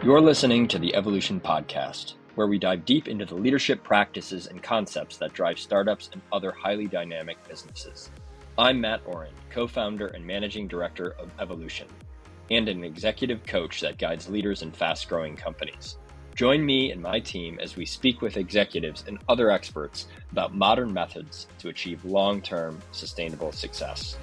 You're listening to the Evolution Podcast, where we dive deep into the leadership practices and concepts that drive startups and other highly dynamic businesses. I'm Matt Auron, co-founder and managing director of Evolution, and an executive coach that guides leaders in fast-growing companies. Join me and my team as we speak with executives and other experts about modern methods to achieve long-term sustainable success.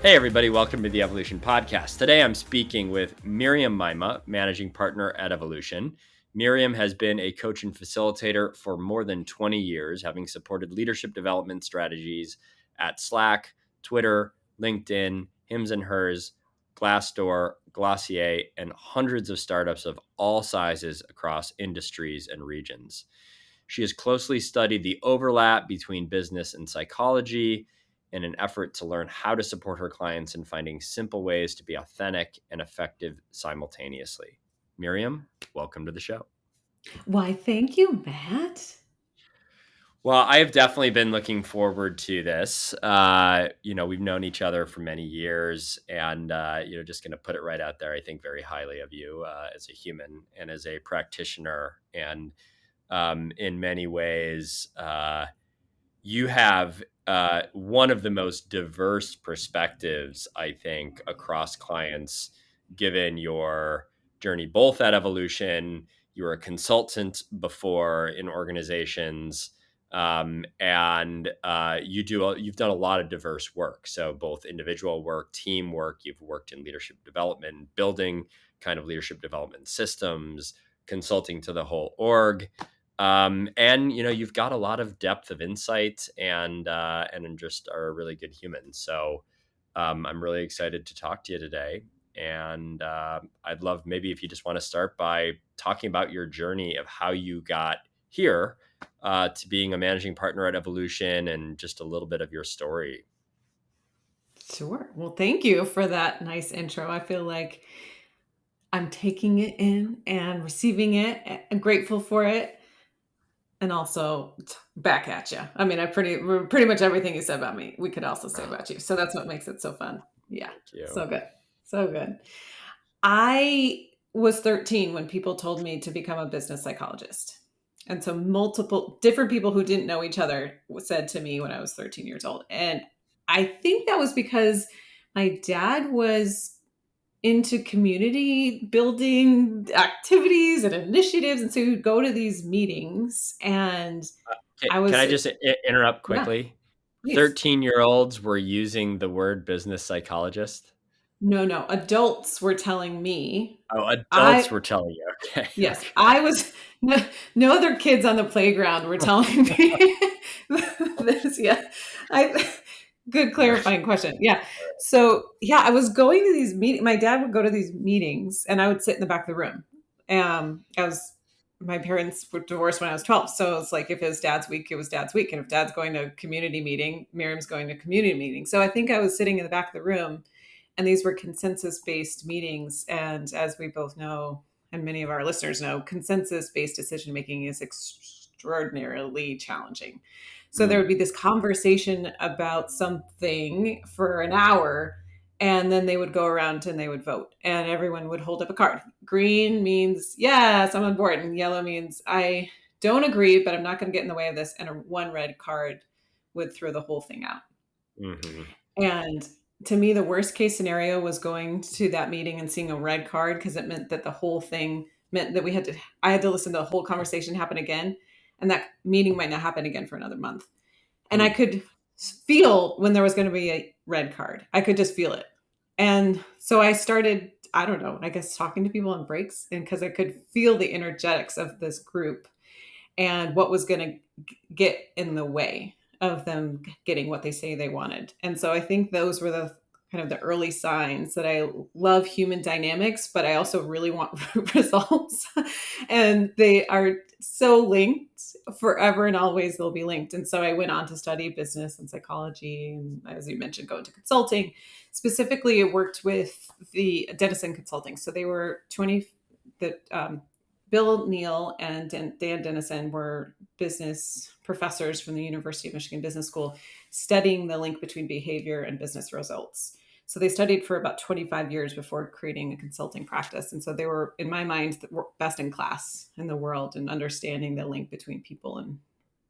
Hey everybody, welcome to the Evolution Podcast. Today I'm speaking with Miriam Meima, managing partner at Evolution. Miriam has been a coach and facilitator for more than 20 years, having supported leadership development strategies at Slack, Twitter, LinkedIn, Hims and Hers, Glassdoor, Glossier, and hundreds of startups of all sizes across industries and regions. She has closely studied the overlap between business and psychology in an effort to learn how to support her clients in finding simple ways to be authentic and effective simultaneously. Miriam, welcome to the show. Why, thank you, Matt. Well, I have definitely been looking forward to this. We've known each other for many years, and just going to put it right out there. I think very highly of you as a human and as a practitioner, and in many ways, you have one of the most diverse perspectives, I think, across clients, given your journey both at Evolution. You were a consultant before in organizations, and you've done a lot of diverse work. So both individual work, team work. You've worked in leadership development, building kind of leadership development systems, consulting to the whole org. And you've got a lot of depth of insight and just are a really good human. So I'm really excited to talk to you today. And I'd love maybe if you just want to start by talking about your journey of how you got here to being a managing partner at Evolution and just a little bit of your story. Sure. Well, thank you for that nice intro. I feel like I'm taking it in and receiving it and grateful for it. And also back at you. I mean, pretty much everything you said about me, we could also say about you. So that's what makes it so fun. Yeah. Thank you. So good. So good. I was 13 when people told me to become a business psychologist. And so multiple different people who didn't know each other said to me when I was 13 years old. And I think that was because my dad was into community building activities and initiatives. And so he would go to these meetings and Can I just interrupt quickly? Yeah, 13-year-olds were using the word business psychologist. No. Adults were telling me. Oh, adults were telling you. Okay. Yes, Okay. I was. No other kids on the playground were telling me this. Yeah, good clarifying question. Yeah, so yeah, I was going to these meetings. My dad would go to these meetings, and I would sit in the back of the room. My parents were divorced when I was 12, so it's like if it was dad's week, it was dad's week, and if dad's going to a community meeting, Miriam's going to a community meeting. So I think I was sitting in the back of the room. And these were consensus-based meetings. And as we both know, and many of our listeners know, consensus-based decision-making is extraordinarily challenging. So there would be this conversation about something for an hour, and then they would go around and they would vote. And everyone would hold up a card. Green means, yes, I'm on board. And yellow means, I don't agree, but I'm not going to get in the way of this. And one red card would throw the whole thing out. Mm-hmm. And to me, the worst case scenario was going to that meeting and seeing a red card, because it meant that the whole thing meant that I had to listen to the whole conversation happen again. And that meeting might not happen again for another month. And I could feel when there was going to be a red card. I could just feel it. And so I started, I don't know, I guess talking to people on breaks, and because I could feel the energetics of this group and what was going to get in the way of them getting what they say they wanted. And so I think those were the kind of the early signs that I love human dynamics, but I also really want results. And they are so linked forever and always. They'll be linked. And so I went on to study business and psychology. And as you mentioned, go into consulting. Specifically, I worked with the Dennison Consulting. So they were Bill Neal and Dan Dennison were business professors from the University of Michigan Business School studying the link between behavior and business results. So they studied for about 25 years before creating a consulting practice. And so they were, in my mind, best in class in the world in understanding the link between people and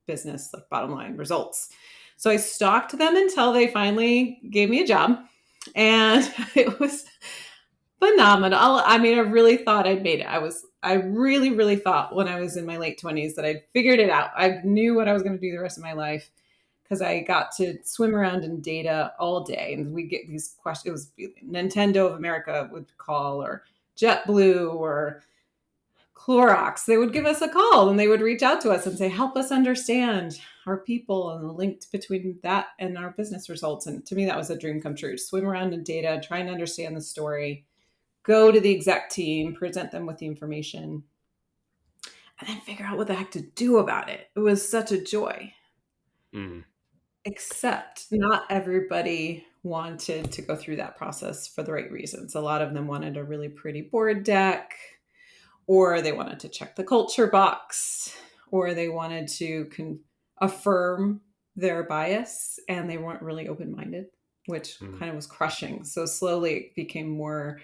business, like bottom line results. So I stalked them until they finally gave me a job. And it was phenomenal. I mean, I really thought I'd made it. I really, really thought when I was in my late 20s that I'd figured it out. I knew what I was going to do the rest of my life because I got to swim around in data all day. And we get these questions. It was Nintendo of America would call, or JetBlue, or Clorox. They would give us a call and they would reach out to us and say, help us understand our people and the link between that and our business results. And to me, that was a dream come true. Swim around in data, trying to understand the story, go to the exec team, present them with the information, and then figure out what the heck to do about it. It was such a joy. Mm. Except not everybody wanted to go through that process for the right reasons. A lot of them wanted a really pretty board deck, or they wanted to check the culture box, or they wanted to affirm their bias, and they weren't really open-minded, which kind of was crushing. So slowly it became more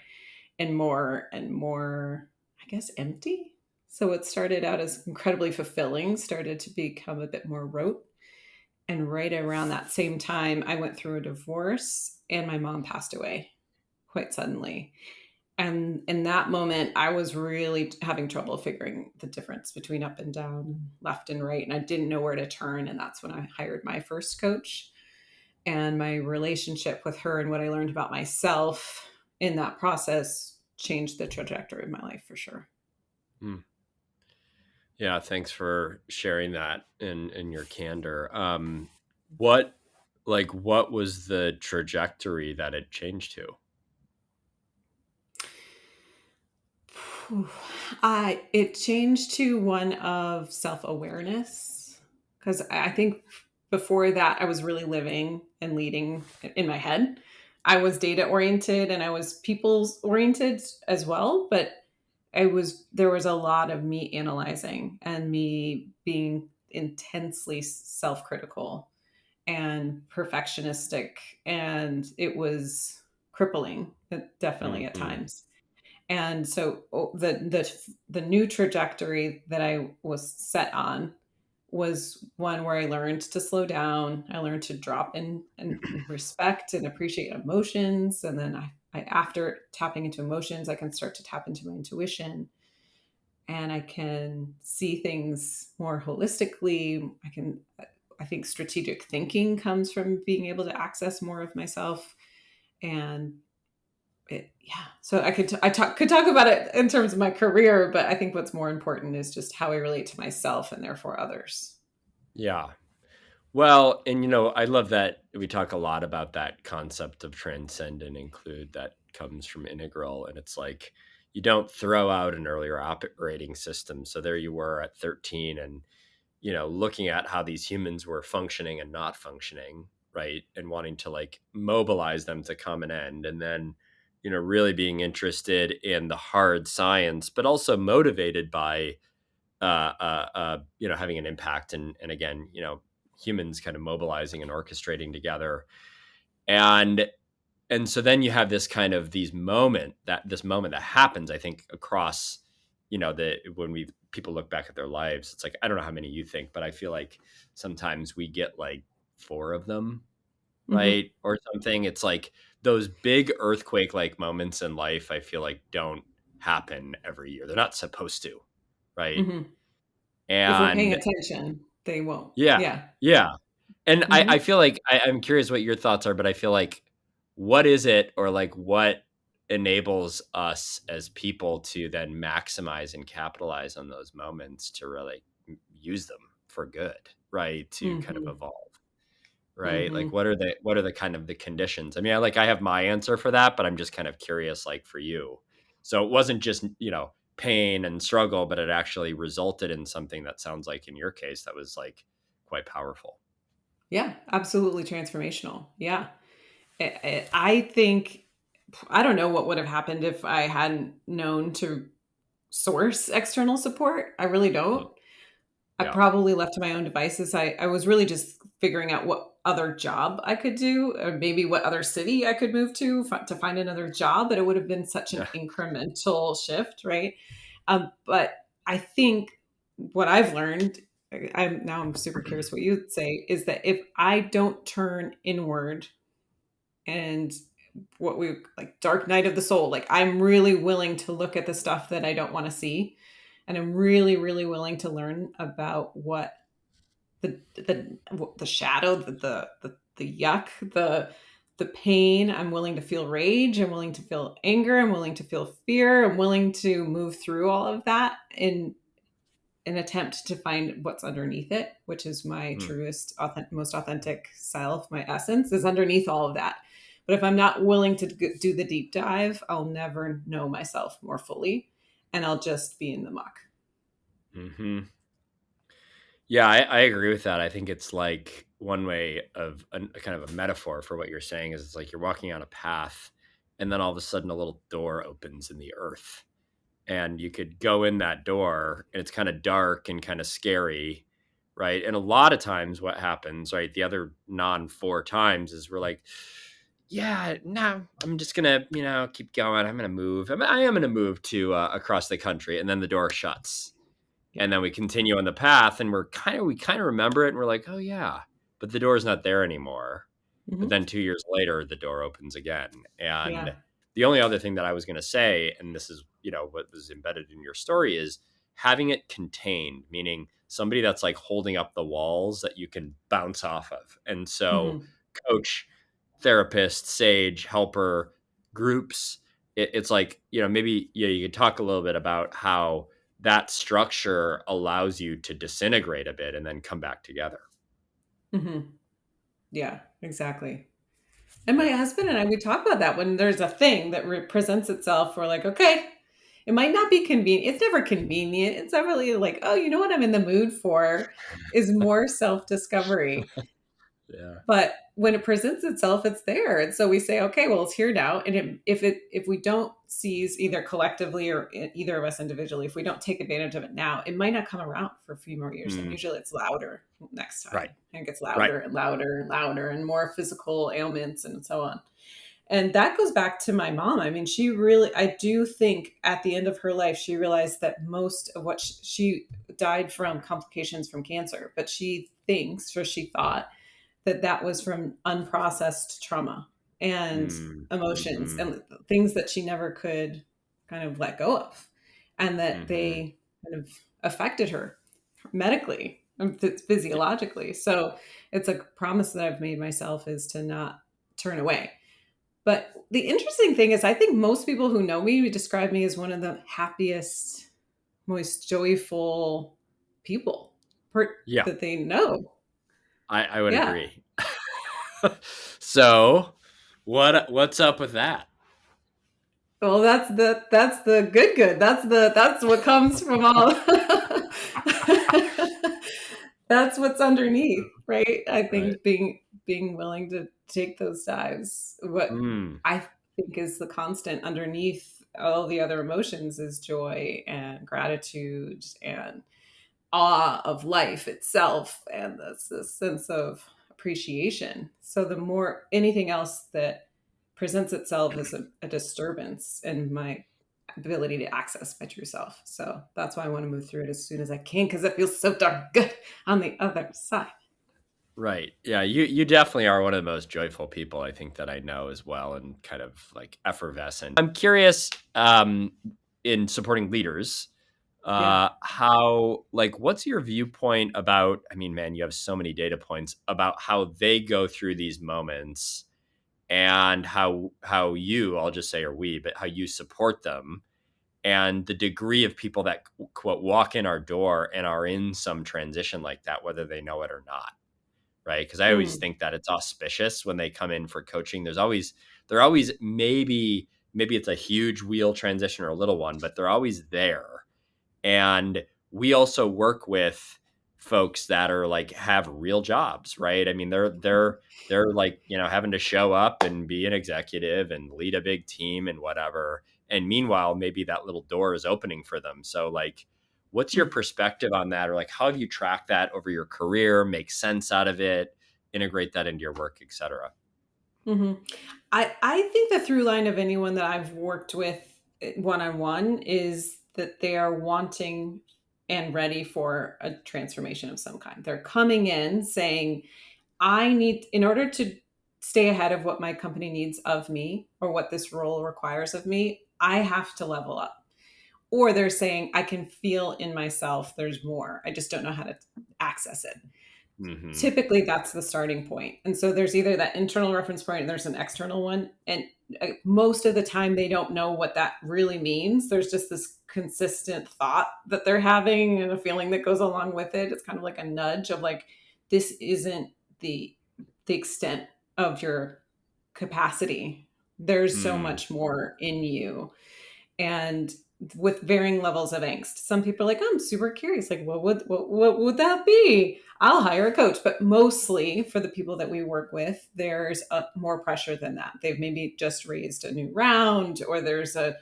and more and more, I guess, empty. So what started out as incredibly fulfilling started to become a bit more rote. And right around that same time, I went through a divorce and my mom passed away quite suddenly. And in that moment, I was really having trouble figuring the difference between up and down, left and right. And I didn't know where to turn. And that's when I hired my first coach. And my relationship with her and what I learned about myself in that process changed the trajectory of my life for sure. Mm. Yeah, thanks for sharing that in your candor. What was the trajectory that it changed to? It changed to one of self-awareness, because I think before that I was really living and leading in my head. I was data oriented and I was people's oriented as well, but there was a lot of me analyzing and me being intensely self-critical and perfectionistic, and it was crippling, definitely at Mm-hmm. times. And so the new trajectory that I was set on was one where I learned to slow down. I learned to drop in and respect and appreciate emotions. And then after tapping into emotions, I can start to tap into my intuition, and I can see things more holistically. I think strategic thinking comes from being able to access more of myself. And yeah, so could talk about it in terms of my career, but I think what's more important is just how I relate to myself and therefore others. Yeah. Well, and I love that we talk a lot about that concept of transcend and include that comes from integral. And it's like you don't throw out an earlier operating system. So there you were at 13 and, looking at how these humans were functioning and not functioning, right? And wanting to like mobilize them to come an end. And then, really being interested in the hard science, but also motivated by having an impact and again, humans kind of mobilizing and orchestrating together. And so then you have this moment that happens, I think, across, when people look back at their lives, it's like, I don't know how many you think, but I feel like sometimes we get like 4 of them, Mm-hmm. right? Or something. It's like those big earthquake like moments in life, I feel like don't happen every year. They're not supposed to, right? Mm-hmm. If we're paying And attention, they won't. yeah, Yeah. yeah. And I Mm-hmm. feel like I'm curious what your thoughts are, but I feel like what is it or like what enables us as people to then maximize and capitalize on those moments to really use them for good, right? To kind of Mm-hmm. evolve, right? Like Mm-hmm. what are the kind of the conditions? I mean, I have my answer for that, but I'm just kind of curious like for you. So it wasn't just, pain and struggle, but it actually resulted in something that sounds like in your case that was like quite powerful. Yeah, absolutely transformational. Yeah. I think, I don't know what would have happened if I hadn't known to source external support. I really Mm. don't. I Yeah. probably left to my own devices. I was really just figuring out what other job I could do, or maybe what other city I could move to find another job. But it would have been such an Yeah. incremental shift, right? But I think what I've learned, I'm super curious what you'd say, is that if I don't turn inward and what we like dark night of the soul, like I'm really willing to look at the stuff that I don't want to see, and I'm really, really willing to learn about what the shadow, the yuck, the pain. I'm willing to feel rage. I'm willing to feel anger. I'm willing to feel fear. I'm willing to move through all of that in an attempt to find what's underneath it, which is my Mm. truest, most authentic self. My essence is underneath all of that. But if I'm not willing to do the deep dive, I'll never know myself more fully, and I'll just be in the muck. Hmm. Yeah, I agree with that. I think it's like one way of a kind of a metaphor for what you're saying is it's like you're walking on a path and then all of a sudden a little door opens in the earth and you could go in that door and it's kind of dark and kind of scary, right? And a lot of times what happens, right? The other non four times is we're like, yeah, no, I'm just gonna, keep going. I'm gonna move. I am gonna move to across the country, and then the door shuts, Yeah. and then we continue on the path, and we kind of remember it, and we're like, oh yeah, but the door's not there anymore. But Hmm. then 2 years later, the door opens again. And Yeah. the only other thing that I was going to say, and this is, what was embedded in your story, is having it contained, meaning somebody that's like holding up the walls that you can bounce off of. And so, Hmm. coach, therapist, sage, helper, groups, it's like, maybe you could talk a little bit about how that structure allows you to disintegrate a bit and then come back together. Hmm. Yeah, exactly. And my Yeah. husband and I, we talk about that when there's a thing that presents itself. We're like, okay, it might not be convenient. It's never convenient. It's never really like, oh, you know what I'm in the mood for is more self discovery. Yeah. But when it presents itself, it's there. And so we say, okay, well, it's here now. And if we don't seize either collectively or either of us individually, if we don't take advantage of it now, it might not come around for a few more years. And Mm, usually it's louder next right. time. And it gets Right. louder and louder and louder and more physical ailments and so on. And that goes back to my mom. I mean, I do think at the end of her life, she realized that most of what she died from complications from cancer, but she thinks, or she thought, that was from unprocessed trauma and Mm, emotions mhm, and things that she never could kind of let go of, and that mhm. they kind of affected her medically and Yeah, physiologically. So it's a promise that I've made myself is to not turn away. But the interesting thing is, I think most people who know me would describe me as one of the happiest, most joyful people yeah, that they know. I would Yeah. agree. So, what's up with that? Well, that's the good. That's what comes from all. That's what's underneath, right? I Right. think being willing to take those dives. What Mm, I think is the constant underneath all the other emotions is joy and gratitude and awe of life itself, and this sense of appreciation. So the more anything else that presents itself as a disturbance in my ability to access my true self. So that's why I want to move through it as soon as I can, because it feels so darn good on the other side. right. Yeah, you definitely are one of the most joyful people I think that I know as well, and kind of like effervescent. I'm curious, in supporting leaders, Yeah. how like what's your viewpoint about, I mean, man, you have so many data points about how they go through these moments and how you, I'll just say, or we, but how you support them, and the degree of people that quote walk in our door and are in some transition like that, whether they know it or not, right? Because I always Mm. think that it's auspicious when they come in for coaching. They're always maybe it's a huge wheel transition or a little one, but they're always there. And we also work with folks that are like have real jobs, right? I mean, they're like, having to show up and be an executive and lead a big team and whatever. and meanwhile, maybe that little door is opening for them. So like, what's your perspective on that? Or like, how have you tracked that over your career, make sense out of it, integrate that into your work, etc.? Mm-hmm. I think the through line of anyone that I've worked with one on one is that they are wanting and ready for a transformation of some kind. They're coming in saying, I need, in order to stay ahead of what my company needs of me or what this role requires of me, I have to level up. Or they're saying, I can feel in myself there's more. I just don't know how to access it. Mm-hmm. Typically that's the starting point. And so there's either that internal reference point and there's an external one. And most of the time they don't know what that really means. There's just this consistent thought that they're having and a feeling that goes along with it. It's kind of like a nudge of like, this isn't the the extent of your capacity. There's so Mm. much more in you. And with varying levels of angst. Some people are like, I'm super curious. Like, what would that be? I'll hire a coach. But mostly for the people that we work with, there's more pressure than that. They've maybe just raised a new round, or there's a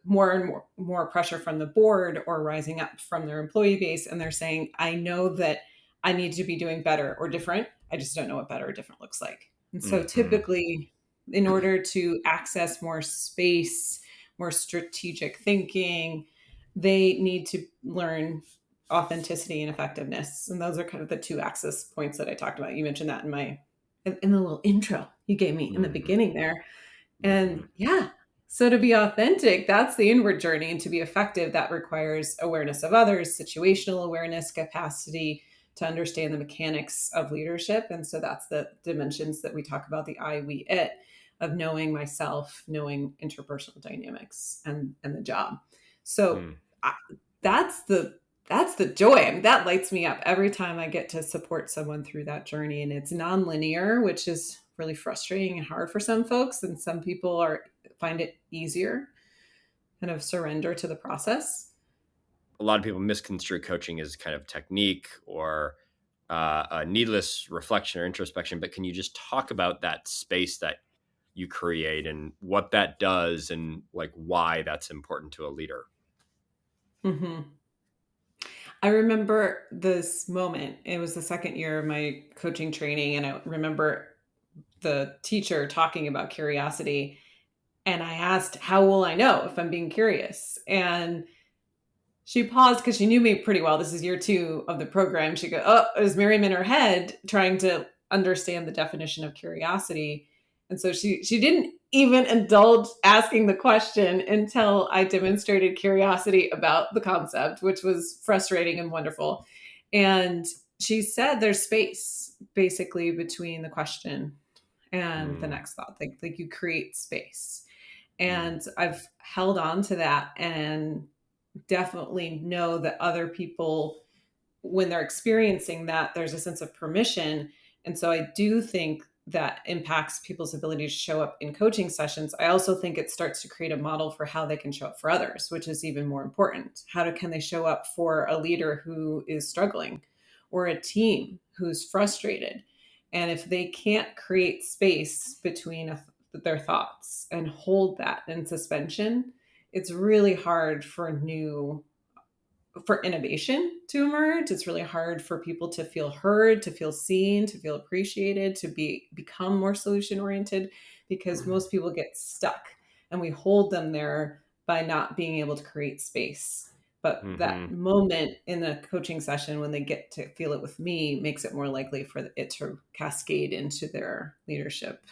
more and more pressure from the board or rising up from their employee base, and they're saying, I know that I need to be doing better or different. I just don't know what better or different looks like. And so Mm-hmm. typically, in order to access more space, more strategic thinking, they need to learn authenticity and effectiveness. And those are kind of the two access points that I talked about. You mentioned that in the little intro you gave me in the Mm-hmm. beginning there. Mm-hmm. And yeah, so to be authentic, that's the inward journey. And to be effective, that requires awareness of others, situational awareness, capacity to understand the mechanics of leadership. And so that's the dimensions that we talk about, the I, we, it, of knowing myself, knowing interpersonal dynamics and the job. So Mm. I, that's the joy. I mean, that lights me up every time I get to support someone through that journey. And it's nonlinear, which is really frustrating and hard for some folks. And some people find it easier, kind of surrender to the process. A lot of people misconstrue coaching as kind of technique or a needless reflection or introspection. But can you just talk about that space that you create and what that does and like why that's important to a leader? Mm-hmm. I remember this moment. It was the second year of my coaching training. And I remember the teacher talking about curiosity. And I asked, how will I know if I'm being curious? And she paused because she knew me pretty well. This is year 2 of the program. She goes, "Oh, it was Miriam in her head trying to understand the definition of curiosity." And so she didn't even indulge asking the question until I demonstrated curiosity about the concept, which was frustrating and wonderful. And she said there's space basically between the question and the Mm, next thought. Like you create space. mm, And I've held on to that and definitely know that other people, when they're experiencing that, there's a sense of permission. And so I do think that impacts people's ability to show up in coaching sessions. I also think it starts to create a model for how they can show up for others, which is even more important. Can they show up for a leader who is struggling or a team who's frustrated? And if they can't create space between their thoughts and hold that in suspension, it's really hard for innovation to emerge. It's really hard for people to feel heard, to feel seen, to feel appreciated, to become more solution oriented, because most people get stuck and we hold them there by not being able to create space. But that mm-hmm. moment in the coaching session when they get to feel it with me makes it more likely for it to cascade into their leadership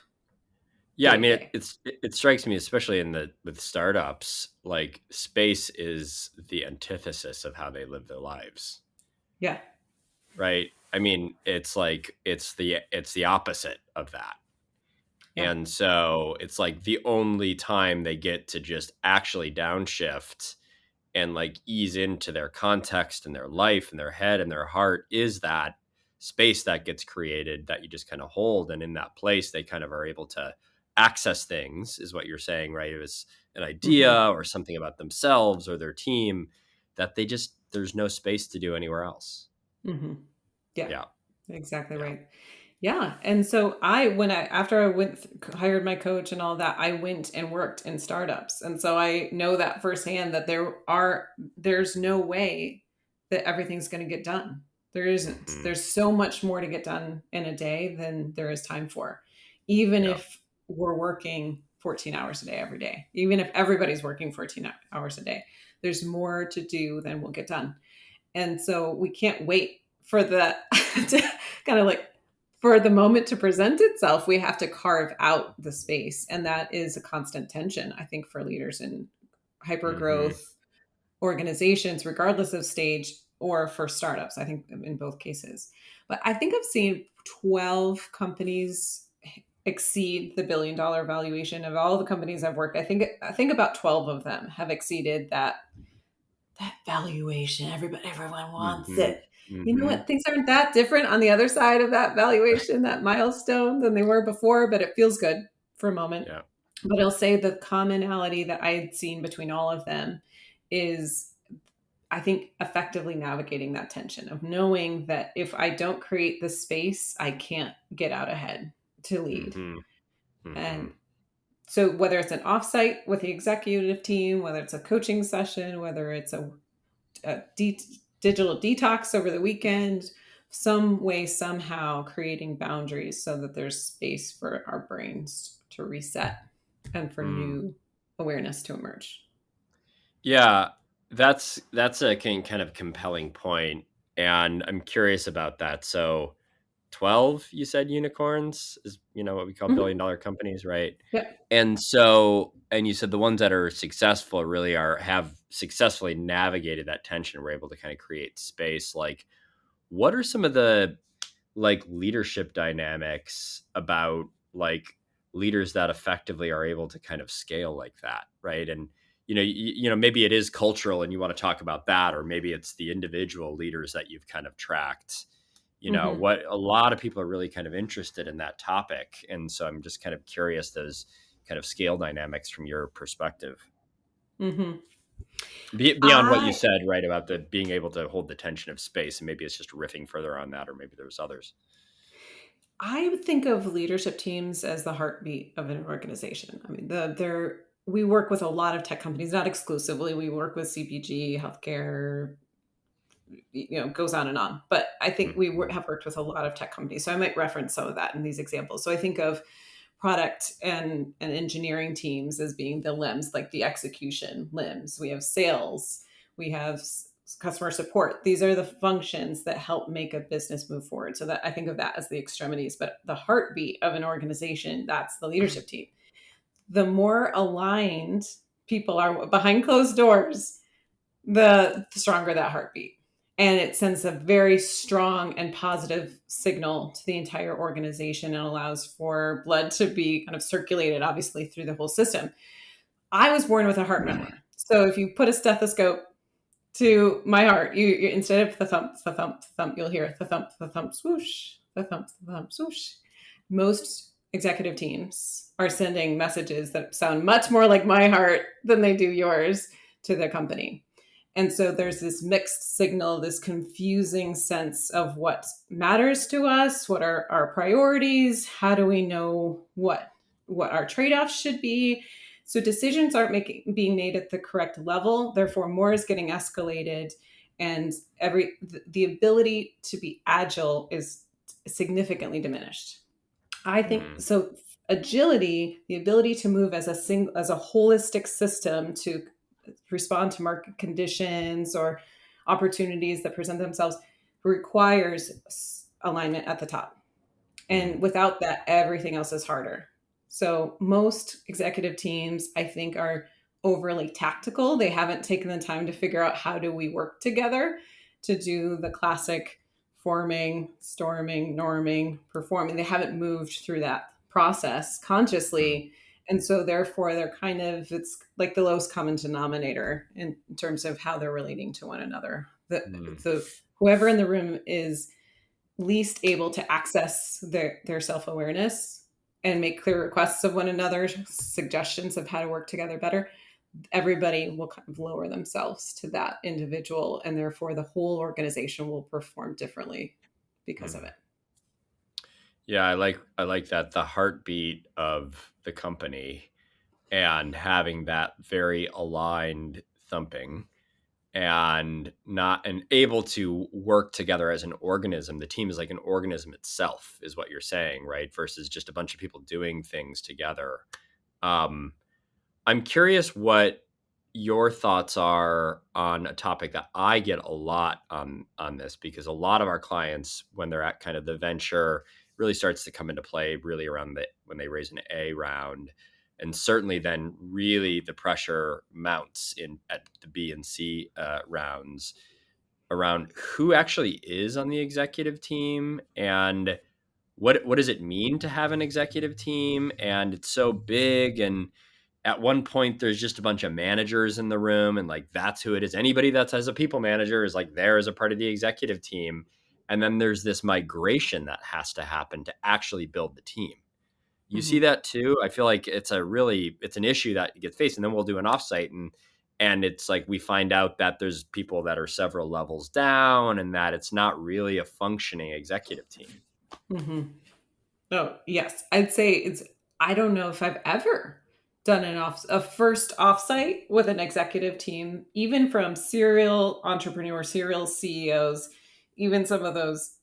Yeah, I day to mean, day. it strikes me, especially in the with startups, like space is the antithesis of how they live their lives, Yeah. right? I mean, it's like it's the opposite of that. Yeah. And so it's like the only time they get to just actually downshift and like ease into their context and their life and their head and their heart is that space that gets created that you just kind of hold. And in that place, they kind of are able to access things, is what you're saying, right? It was an Hmm. idea or something about themselves or their team that there's no space to do anywhere else. Hmm. Yeah. Yeah. Exactly Yeah. right. Yeah. And so after I hired my coach and all that, I went and worked in startups. And so I know that firsthand that there's no way that everything's going to get done. There isn't. Hmm. There's so much more to get done in a day than there is time for, even Yeah. if we're working 14 hours a day every day, even if everybody's working 14 hours a day, there's more to do than we'll get done. And so we can't wait for the to kind of like for the moment to present itself. We have to carve out the space. And that is a constant tension, I think, for leaders in hyper Hmm. growth organizations, regardless of stage, or for startups, I think in both cases. But I think I've seen 12 companies exceed the $1 billion valuation of all the companies I've worked. I think about 12 of them have exceeded that valuation. Everyone wants Hmm. it. You know Hmm. what? Things aren't that different on the other side of that valuation, that milestone, than they were before, but it feels good for a moment. Yeah. But I'll say the commonality that I had seen between all of them is, I think, effectively navigating that tension of knowing that if I don't create the space, I can't get out ahead to lead. Hmm. Hmm. And so whether it's an offsite with the executive team, whether it's a coaching session, whether it's a digital detox over the weekend, some way, somehow creating boundaries so that there's space for our brains to reset and for Mm. new awareness to emerge. Yeah, that's a kind of compelling point, and I'm curious about that. So 12, you said unicorns is, what we call Mm-hmm. billion-dollar companies, right? Yep. And you said the ones that are successful really have successfully navigated that tension, we're able to kind of create space. Like, what are some of the like leadership dynamics about like leaders that effectively are able to kind of scale like that, right? And maybe it is cultural and you want to talk about that, or maybe it's the individual leaders that you've kind of tracked. Mm-hmm. What a lot of people are really kind of interested in that topic, and so I'm just kind of curious those kind of scale dynamics from your perspective. Mm-hmm. Beyond what you I said, right, about the being able to hold the tension of space, and maybe it's just riffing further on that, or maybe there's others. I would think of leadership teams as the heartbeat of an organization. I mean, we work with a lot of tech companies, not exclusively. We work with CPG, healthcare, goes on and on. But I think Mhm. have worked with a lot of tech companies. So I might reference some of that in these examples. So I think of product and engineering teams as being the limbs, like the execution limbs. We have sales, we have customer support. These are the functions that help make a business move forward. So that I think of that as the extremities, but the heartbeat of an organization, that's the leadership team. The more aligned people are behind closed doors, the stronger that heartbeat. And it sends a very strong and positive signal to the entire organization and allows for blood to be kind of circulated, obviously, through the whole system. I was born with a heart murmur. So if you put a stethoscope to my heart, instead of the thump, you'll hear the thump, swoosh, the thump, swoosh. Most executive teams are sending messages that sound much more like my heart than they do yours to the company. And so there's this mixed signal, this confusing sense of what matters to us, what are our priorities, how do we know what our trade-offs should be. So decisions aren't being made at the correct level, therefore more is getting escalated, and the ability to be agile is significantly diminished. I think Mm. so. Agility, the ability to move as a holistic system to respond to market conditions or opportunities that present themselves, requires alignment at the top. And Mm. without that, everything else is harder. So most executive teams, I think, are overly tactical. They haven't taken the time to figure out how do we work together to do the classic forming, storming, norming, performing. They haven't moved through that process Mm. consciously. And so therefore it's like the lowest common denominator in terms of how they're relating to one another. Mm. The whoever in the room is least able to access their self-awareness and make clear requests of one another, suggestions of how to work together better, everybody will kind of lower themselves to that individual, and therefore the whole organization will perform differently because of Mm. it. Yeah, I like that, the heartbeat of the company and having that very aligned thumping and not and able to work together as an organism. The team is like an organism itself, is what you're saying, right? Versus just a bunch of people doing things together. Um, I'm curious what your thoughts are on a topic that I get a lot on this, because a lot of our clients, when they're at kind of the venture, really starts to come into play really around the when they raise an A round, and certainly then really the pressure mounts in at the B and C rounds around who actually is on the executive team, and what does it mean to have an executive team, and it's so big. And at one point there's just a bunch of managers in the room, and like that's who it is. Anybody that has a people manager is like there as a part of the executive team. And then there's this migration that has to happen to actually build the team. You see Hmm. that too? I feel like it's an issue that gets faced. And then we'll do an offsite, and it's like we find out that there's people that are several levels down, and that it's not really a functioning executive team. Hmm. Oh, yes. I'd say I don't know if I've ever done a first offsite with an executive team, even from serial entrepreneurs, serial CEOs, even some of those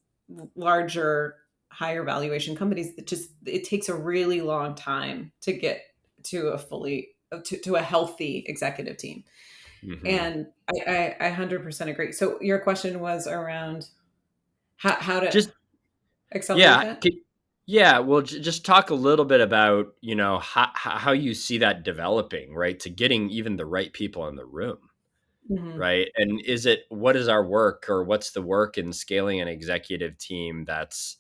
larger, higher valuation companies that just, it takes a really long time to get to to a healthy executive team. Hmm. And I 100% agree. So your question was around how to Just accelerate yeah, that? yeah. Well, just talk a little bit about how you see that developing, right? To getting even the right people in the room, Hmm. right? And what is our work, or what's the work in scaling an executive team that's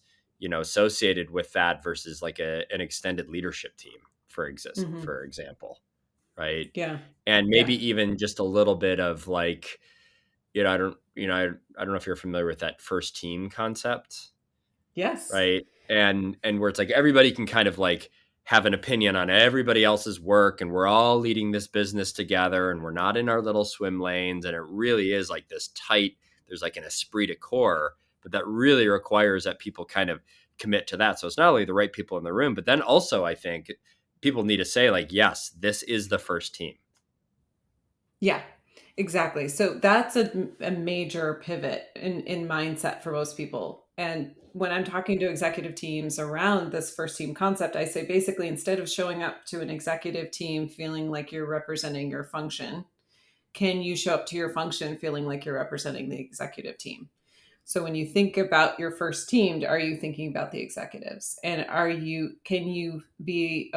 associated with that versus like an extended leadership team, Hmm. for example, right? Yeah. And Yeah. maybe even just a little bit of like I don't know if you're familiar with that first team concept, Yes. right? And where it's like everybody can kind of like have an opinion on everybody else's work, and we're all leading this business together, and we're not in our little swim lanes, and it really is like this tight, there's like an esprit de corps, but that really requires that people kind of commit to that. So it's not only the right people in the room, but then also I think people need to say like, yes, this is the first team. Yeah. Exactly. So that's a major pivot in mindset for most people. And when I'm talking to executive teams around this first team concept, I say basically instead of showing up to an executive team feeling like you're representing your function, can you show up to your function feeling like you're representing the executive team? So when you think about your first team, are you thinking about the executives? And can you be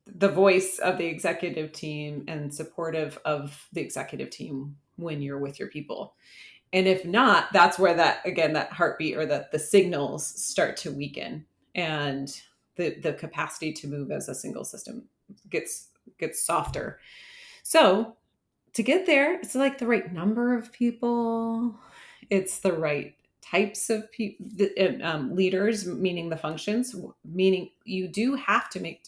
the voice of the executive team and supportive of the executive team when you're with your people? And if not, that's where that again, that heartbeat or that the signals start to weaken, and the capacity to move as a single system gets gets softer. So to get there, it's like the right number of people, it's the right types of people, leaders, meaning the functions, meaning you do have to make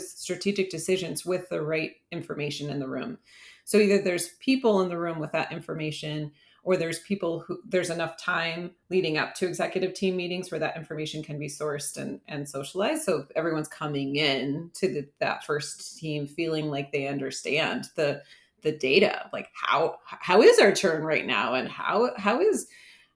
strategic decisions with the right information in the room. So either there's people in the room with that information, or there's enough time leading up to executive team meetings where that information can be sourced and socialized. So everyone's coming in to that first team feeling like they understand the data, like how is our churn right now, and how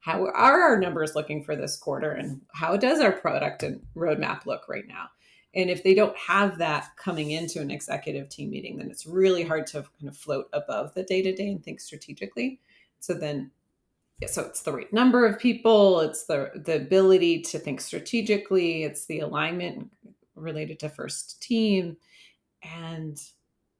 are our numbers looking for this quarter, and how does our product and roadmap look right now. And if they don't have that coming into an executive team meeting, then it's really hard to kind of float above the day to day and think strategically. So then, yeah, so it's the right number of people, it's the ability to think strategically, it's the alignment related to first team, and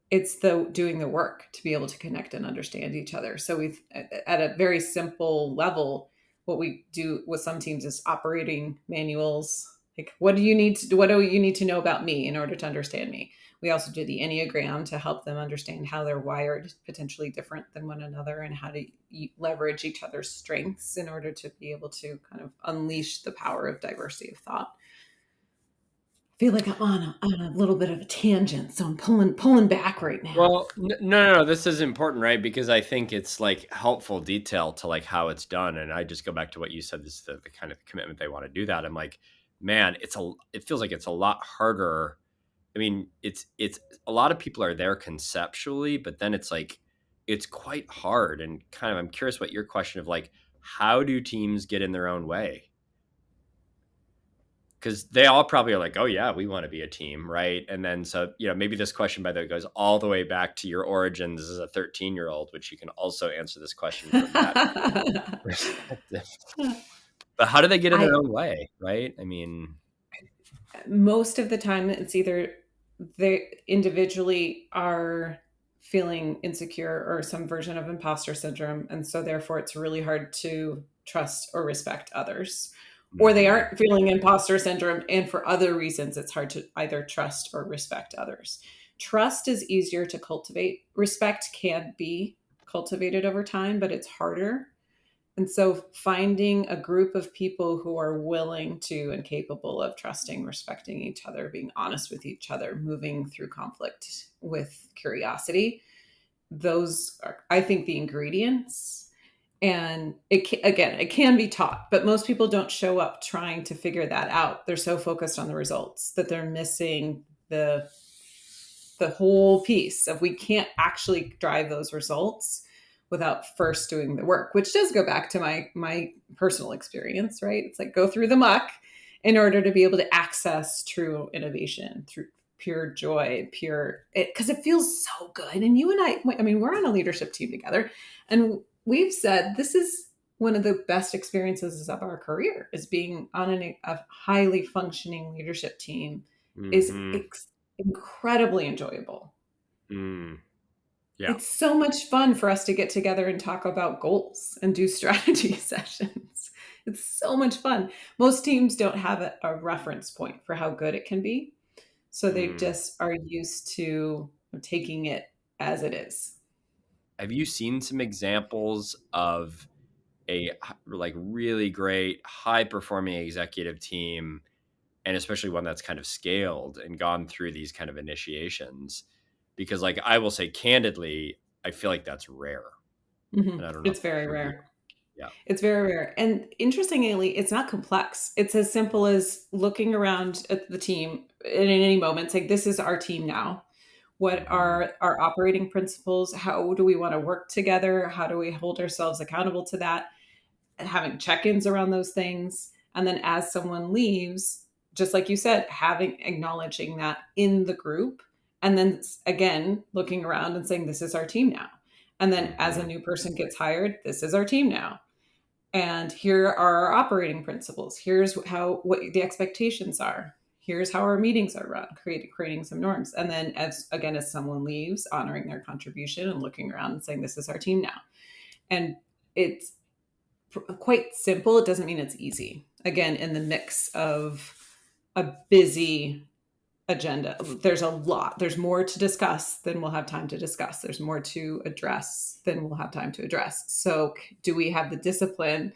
it's the doing the work to be able to connect and understand each other. So we've at a very simple level, what we do with some teams is operating manuals. Like, what do you need to know about me in order to understand me? We also do the Enneagram to help them understand how they're wired potentially different than one another, and how to leverage each other's strengths in order to be able to kind of unleash the power of diversity of thought. Feel like I'm on a little bit of a tangent, so I'm pulling back right now. Well, no, this is important, right? Because I think it's like helpful detail to like how it's done. And I just go back to what you said, this is the kind of commitment they want to do that. I'm like, man, it feels like it's a lot harder. I mean, it's a lot of people are there conceptually, but then it's like it's quite hard. And kind of, I'm curious what your question of like, how do teams get in their own way? Because they all probably are like, oh yeah, we want to be a team, right? And then so maybe this question by the way goes all the way back to your origins as a 13-year-old, which you can also answer this question from that perspective. But how do they get in I their own way, right? I mean, Most of the time it's either they individually are feeling insecure or some version of imposter syndrome, and so therefore it's really hard to trust or respect others, or they hmm aren't feeling imposter syndrome and for other reasons it's hard to either trust or respect others. Trust is easier to cultivate. Respect can be cultivated over time, but it's harder. And so finding a group of people who are willing to and capable of trusting, respecting each other, being honest with each other, moving through conflict with curiosity, those are, I think, the ingredients. And again, it can be taught, but most people don't show up trying to figure that out. They're so focused on the results that they're missing the whole piece of we can't actually drive those results without first doing the work, which does go back to my personal experience, right? It's like go through the muck in order to be able to access true innovation through pure joy, pure it, because it feels so good. And you and I mean, we're on a leadership team together, and we've said this is one of the best experiences of our career is being on a highly functioning leadership team is hmm incredibly enjoyable. mm, yeah. It's so much fun for us to get together and talk about goals and do strategy sessions. It's so much fun. Most teams don't have a reference point for how good it can be. So they Mm. just are used to taking it as it is. Have you seen some examples of like really great high performing executive team, and especially one that's kind of scaled and gone through these kind of initiations? Because like I will say candidly, I feel like that's rare, and I don't know if It's very your view. rare. Yeah. It's very rare. And interestingly, it's not complex. It's as simple as looking around at the team and in any moment saying, this is our team now. What hmm are our operating principles? How do we want to work together? How do we hold ourselves accountable to that? Having check-ins around those things. And then as someone leaves, just like you said, having acknowledging that in the group. And then again, looking around and saying, this is our team now. And then as a hmm new person gets hired, this is our team now. And here are our operating principles. Here's what the expectations are. Here's how our meetings are run, creating some norms. And then as someone leaves, honoring their contribution and looking around and saying, this is our team now. And it's quite simple. It doesn't mean it's easy. Again, in the mix of a busy agenda, there's a lot. There's more to discuss than we'll have time to discuss. There's more to address than we'll have time to address. So, do we have the discipline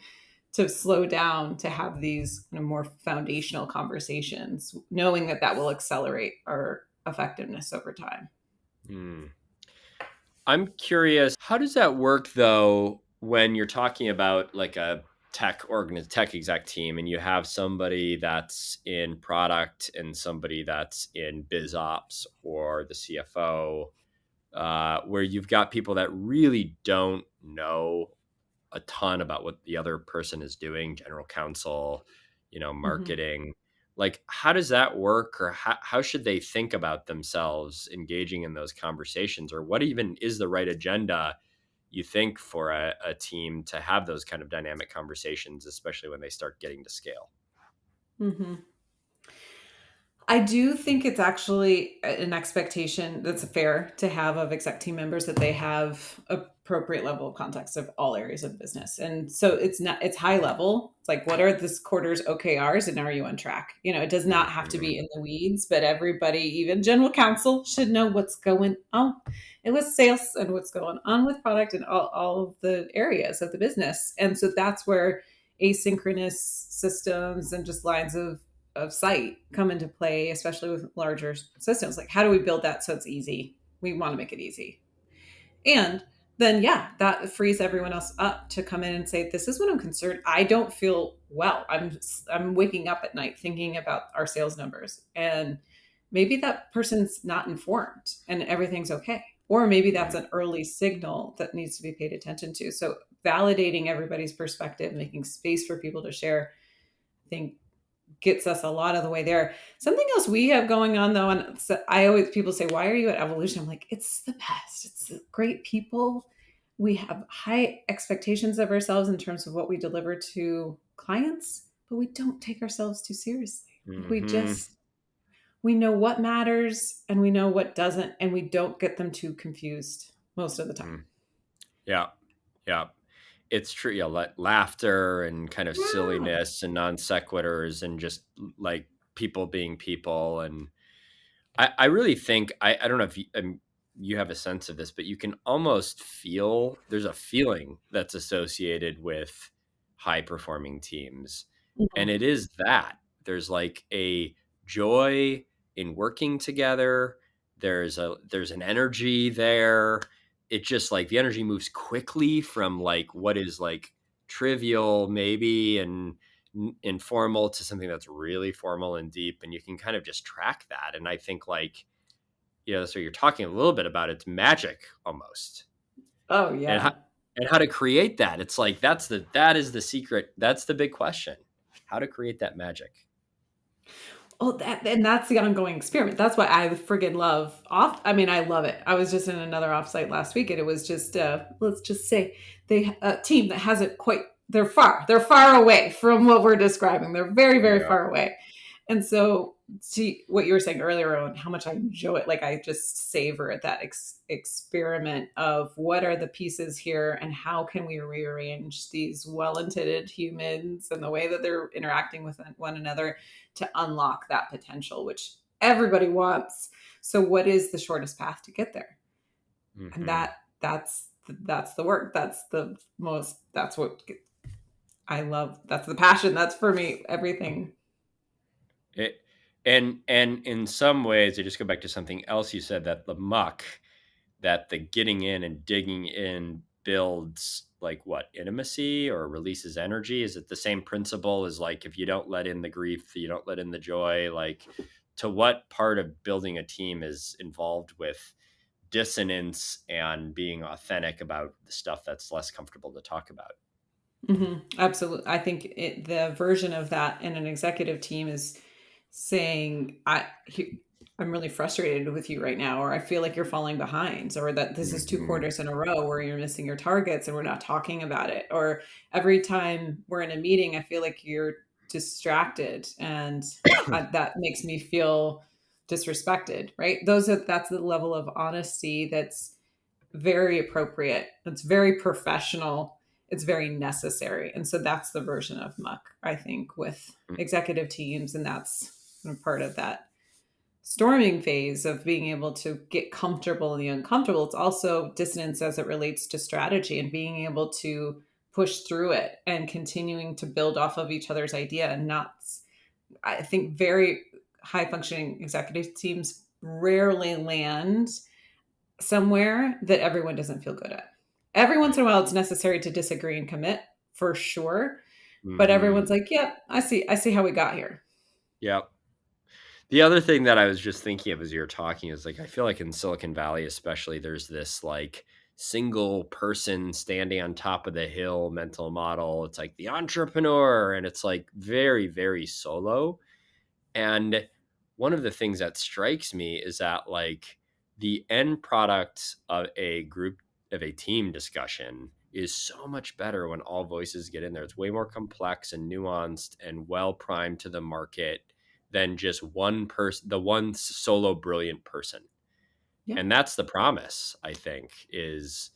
to slow down to have these kind of more foundational conversations, knowing that that will accelerate our effectiveness over time? Mm. I'm curious, how does that work though when you're talking about like a tech exec team and you have somebody that's in product and somebody that's in biz ops or the CFO, where you've got people that really don't know a ton about what the other person is doing, general counsel, Mhm. marketing. Like, how does that work, or how should they think about themselves engaging in those conversations, or what even is the right agenda you think for a team to have those kind of dynamic conversations, especially when they start getting to scale? Mhm. I do think it's actually an expectation that's fair to have of exec team members that they have appropriate level of context of all areas of the business. And so it's high level. It's like, what are this quarter's OKRs and are you on track? It does not have to hmm be in the weeds, but everybody, even general counsel, should know what's going on and with sales and what's going on with product and all of the areas of the business. And so that's where asynchronous systems and just lines of sight come into play, especially with larger systems. Like, how do we build that so it's easy? We want to make it easy. And then yeah, that frees everyone else up to come in and say, this is what I'm concerned. I don't feel well. I'm waking up at night thinking about our sales numbers, and maybe that person's not informed and everything's okay. Or maybe that's Mm, an early signal that needs to be paid attention to. So validating everybody's perspective, making space for people to share, I think gets us a lot of the way there. Something else we have going on though, and I always, people say, "Why are you at Evolution?" I'm like, it's the best. It's great people. We have high expectations of ourselves in terms of what we deliver to clients, but we don't take ourselves too seriously. We hmm just we know what matters and we know what doesn't, and we don't get them too confused most of the time. mm. Yeah, yeah. It's true. Yeah, laughter and kind of Yeah. silliness and non sequiturs and just like people being people. And I really think I don't know if you have a sense of this, but you can almost feel there's a feeling that's associated with high performing teams, and Mhm. it is that there's like a joy in working together. There's an energy there. It just like the energy moves quickly from like what is like trivial maybe and informal to something that's really formal and deep, and you can kind of just track that. And I think like that's what you're talking a little bit about. It's magic almost. Oh and how, yeah. and how to create that. It's like that is the secret. That's the big question, how to create that magic. Oh, that, and that's the ongoing experiment. That's why I friggin' love off. I mean, I love it. I was just in another offsite last week, and it was just let's just say they a team that hasn't quite. They're far away from what we're describing. They're very very Yeah. far away, and so see what you were saying earlier on how much I enjoy it. Like I just savor at that experiment of what are the pieces here and how can we rearrange these well-intended humans and the way that they're interacting with one another to unlock that potential, which everybody wants. So what is the shortest path to get there? And hmm that's the work. That's what I love. That's the passion. That's for me everything. it and in some ways I just go back to something else you said, that the muck, that the getting in and digging in builds like what, intimacy or releases energy. Is it the same principle as like if you don't let in the grief, you don't let in the joy? Like, to what part of building a team is involved with dissonance and being authentic about the stuff that's less comfortable to talk about? Absolutely. I think the version of that in an executive team is saying, I'm really frustrated with you right now, or I feel like you're falling behind, or that this is two hmm quarters in a row where you're missing your targets and we're not talking about it. Or every time we're in a meeting, I feel like you're distracted and that makes me feel disrespected, right? That's the level of honesty that's very appropriate. It's very professional. It's very necessary. And so that's the version of muck, I think, with executive teams. And that's part of that storming phase of being able to get comfortable in the uncomfortable. It's also dissonance as it relates to strategy and being able to push through it and continuing to build off of each other's idea and not, I think, very high functioning executive teams rarely land somewhere that everyone doesn't feel good at. Every once in a while, it's necessary to disagree and commit for sure. But hmm everyone's like, "Yep, I see how we got here." Yeah. The other thing that I was just thinking of as you were talking is like I feel like in Silicon Valley, especially, there's this like single person standing on top of the hill mental model. It's like the entrepreneur, and it's like very, very solo. And one of the things that strikes me is that like the end product of a team discussion is so much better when all voices get in there. It's way more complex and nuanced and well primed to the market than just one person, the one solo brilliant person. Yeah, And that's the promise, I think, is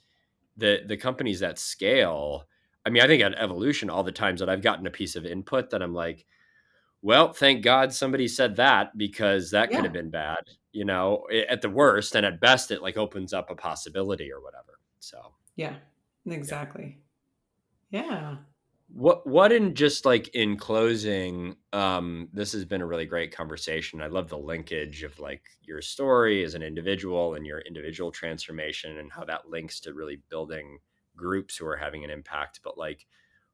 the companies that scale. I mean, I think at Evolution, all the times that I've gotten a piece of input that I'm like, well, thank God somebody said that, because that could have yeah, been bad, at the worst. And at best, it like opens up a possibility or whatever. So, yeah, yeah. exactly. Yeah. What in just like in closing, this has been a really great conversation. I love the linkage of like your story as an individual and your individual transformation and how that links to really building groups who are having an impact. But like,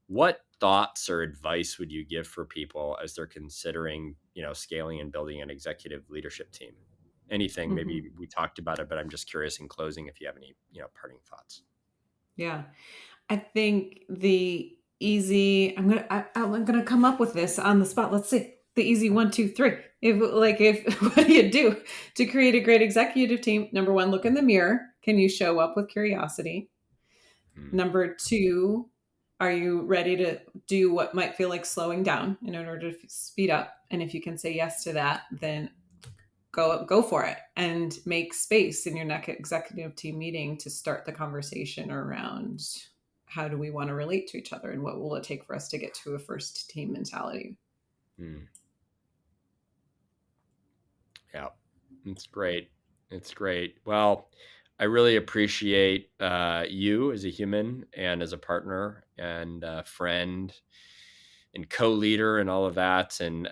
what thoughts or advice would you give for people as they're considering, scaling and building an executive leadership team? Anything, Hmm. maybe we talked about it, but I'm just curious in closing if you have any, parting thoughts. Yeah. I think the easy, I'm gonna come up with this on the spot. Let's see. The easy 1, 2, 3. If what do you do to create a great executive team? Number one, look in the mirror. Can you show up with curiosity? Hmm. Number two, are you ready to do what might feel like slowing down in order to speed up? And if you can say yes to that, then go for it and make space in your next executive team meeting to start the conversation around how do we want to relate to each other and what will it take for us to get to a first team mentality. Hmm. Yeah, it's great. It's great. Well, I really appreciate you as a human and as a partner and a friend and co-leader and all of that, and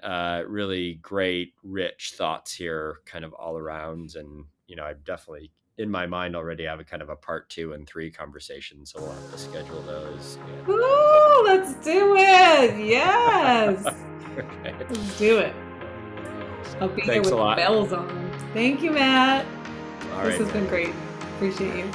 really great, rich thoughts here, kind of all around. And I definitely in my mind already have a kind of a part 2 and 3 conversation, so we'll have to schedule those. And Ooh, let's do it. Yes. okay, Let's do it. I'll be there thanks a with the lot. bells on. Thank you, Matt. All This right, has been Miriam. great. Appreciate you.